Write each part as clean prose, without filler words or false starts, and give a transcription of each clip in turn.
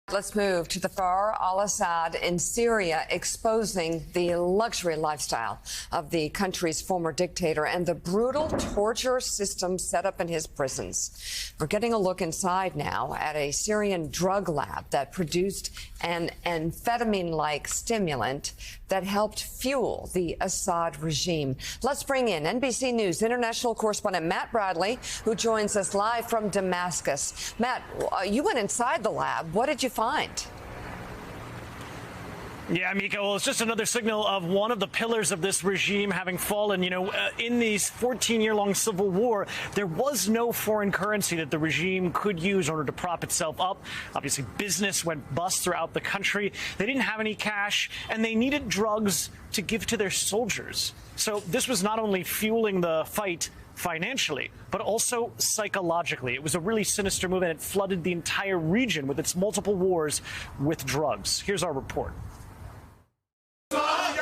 Let's move to the Bashar al-Assad in Syria, exposing the luxury lifestyle of the country's former dictator and the brutal torture system set up in his prisons. We're getting a look inside now at a Syrian drug lab that produced an amphetamine-like stimulant that helped fuel the Assad regime. Let's bring in NBC News international correspondent Matt Bradley, who joins us live from Damascus. Matt, you went inside the lab. What did you find? Yeah, Mika, well, it's just another signal of one of the pillars of this regime having fallen. You know, in these 14-year-long civil war, there was no foreign currency that the regime could use in order to prop itself up. Obviously, business went bust throughout the country. They didn't have any cash, and they needed drugs to give to their soldiers. So this was not only fueling the fight financially, but also psychologically. It was a really sinister move, and it flooded the entire region with its multiple wars with drugs. Here's our report.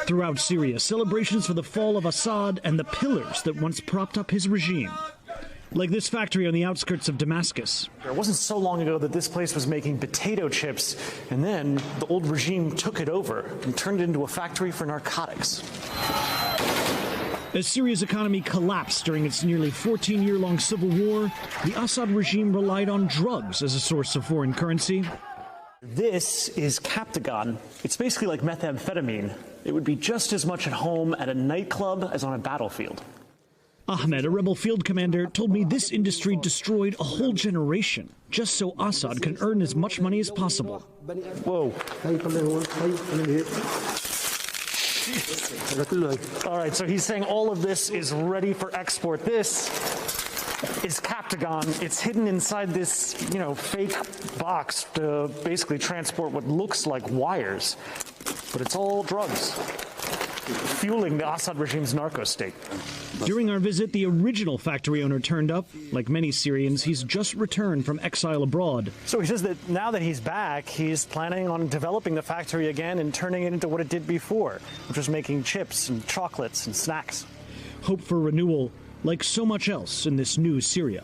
Throughout Syria, celebrations for the fall of Assad and the pillars that once propped up his regime. Like this factory on the outskirts of Damascus. It wasn't so long ago that this place was making potato chips, and then the old regime took it over and turned it into a factory for narcotics. As Syria's economy collapsed during its nearly 14-year-long civil war, the Assad regime relied on drugs as a source of foreign currency. This is Captagon. It's basically like methamphetamine. It would be just as much at home at a nightclub as on a battlefield. Ahmed, a rebel field commander, told me this industry destroyed a whole generation just so Assad can earn as much money as possible. Whoa. All right, so he's saying all of this is ready for export. This is Captagon. It's hidden inside this, fake box to basically transport what looks like wires. But it's all drugs, fueling the Assad regime's narco state. During our visit, the original factory owner turned up. Like many Syrians, he's just returned from exile abroad. So he says that now that he's back, he's planning on developing the factory again and turning it into what it did before, which was making chips and chocolates and snacks. Hope for renewal, like so much else in this new Syria.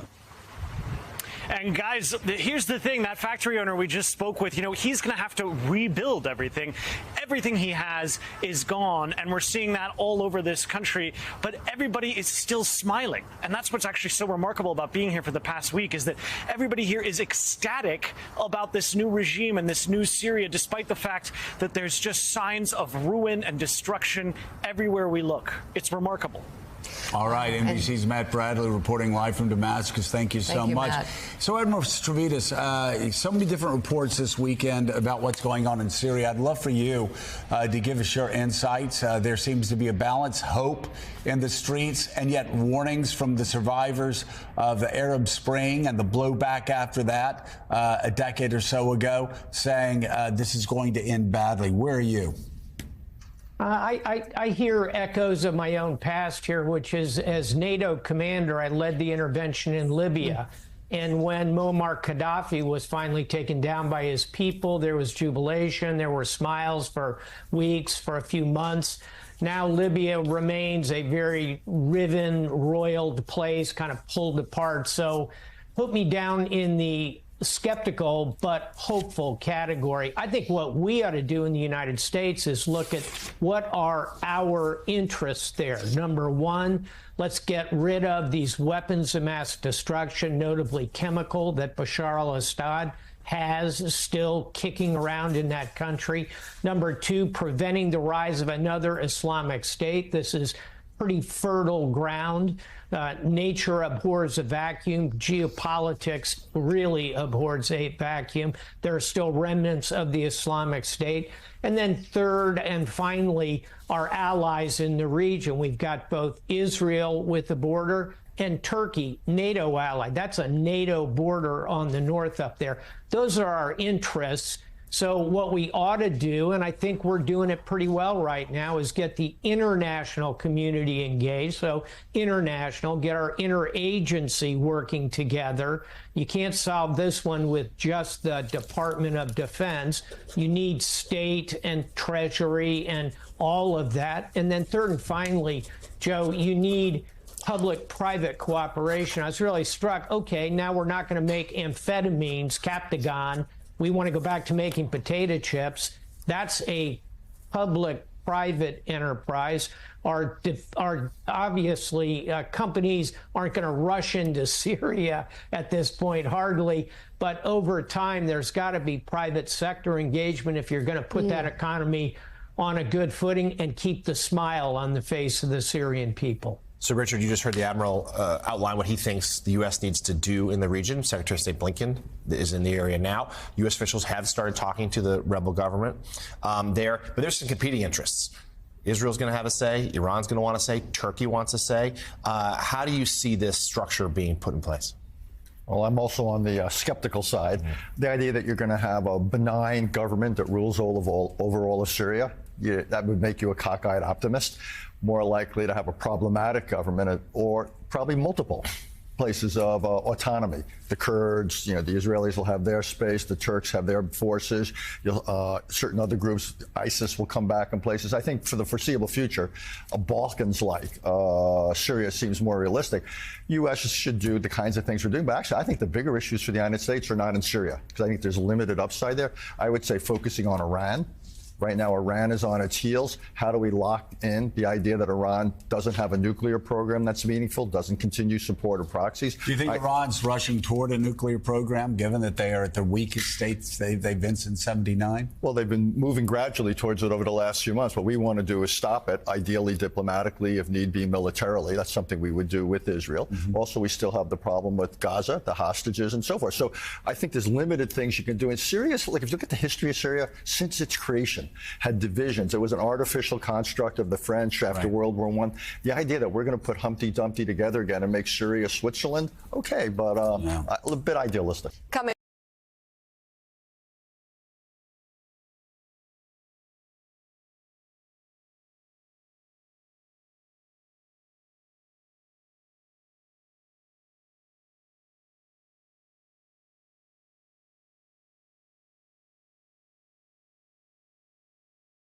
And guys, here's the thing, that factory owner we just spoke with, he's going to have to rebuild everything. Everything he has is gone, and we're seeing that all over this country. But everybody is still smiling. And that's what's actually so remarkable about being here for the past week, is that everybody here is ecstatic about this new regime and this new Syria, despite the fact that there's just signs of ruin and destruction everywhere we look. It's remarkable. All right, NBC's Matt Bradley reporting live from Damascus. Thank you so much. Matt. So, Admiral Stavridis, so many different reports this weekend about what's going on in Syria. I'd love for you to give us your insights. There seems to be a balance, hope in the streets, and yet warnings from the survivors of the Arab Spring and the blowback after that a decade or so ago, saying this is going to end badly. Where are you? I hear echoes of my own past here, which is, as NATO commander, I led the intervention in Libya. And when Muammar Gaddafi was finally taken down by his people, there was jubilation. There were smiles for weeks, for a few months. Now Libya remains a very riven, roiled place, kind of pulled apart. So put me down in the skeptical but hopeful category. I think what we ought to do in the United States is look at what are our interests there. Number one, let's get rid of these weapons of mass destruction, notably chemical, that Bashar al-Assad has still kicking around in that country. Number two, preventing the rise of another Islamic State. This is pretty fertile ground. Nature abhors a vacuum. Geopolitics really abhors a vacuum. There are still remnants of the Islamic State. And then third and finally, our allies in the region. We've got both Israel with the border and Turkey, NATO ally. That's a NATO border on the north up there. Those are our interests. So what we ought to do, and I think we're doing it pretty well right now, is get the international community engaged. So international, get our interagency working together. You can't solve this one with just the Department of Defense. You need state and treasury and all of that. And then third and finally, Joe, you need public-private cooperation. I was really struck, okay, now we're not going to make amphetamines, Captagon, we want to go back to making potato chips. That's a public-private enterprise. Are obviously companies aren't going to rush into Syria at this point, hardly. But over time, there's got to be private sector engagement if you're going to put that economy on a good footing and keep the smile on the face of the Syrian people. So, Richard, you just heard the Admiral outline what he thinks the U.S. needs to do in the region. Secretary of State Blinken is in the area now. U.S. officials have started talking to the rebel government there, but there's some competing interests. Israel's going to have a say. Iran's going to want to say. Turkey wants a say. How do you see this structure being put in place? Well, I'm also on the skeptical side. The idea that you're going to have a benign government that rules over all of Syria, that would make you a cockeyed optimist. More likely to have a problematic government, or probably multiple places of autonomy. The Kurds, the Israelis will have their space, the Turks have their forces, certain other groups, ISIS will come back in places. I think for the foreseeable future, a Balkans-like Syria seems more realistic. U.S. should do the kinds of things we're doing, but actually I think the bigger issues for the United States are not in Syria, because I think there's limited upside there. I would say focusing on Iran. Right now, Iran is on its heels. How do we lock in the idea that Iran doesn't have a nuclear program that's meaningful, doesn't continue support of proxies? Do you think Iran's rushing toward a nuclear program, given that they are at the weakest states they've been since '79? Well, they've been moving gradually towards it over the last few months. What we want to do is stop it, ideally diplomatically, if need be militarily. That's something we would do with Israel. Also, we still have the problem with Gaza, the hostages, and so forth. So I think there's limited things you can do. In Syria, like if you look at the history of Syria, since its creation, had divisions. It was an artificial construct of the French after World War I. The idea that we're going to put Humpty Dumpty together again and make Syria Switzerland, okay, but a bit idealistic. Coming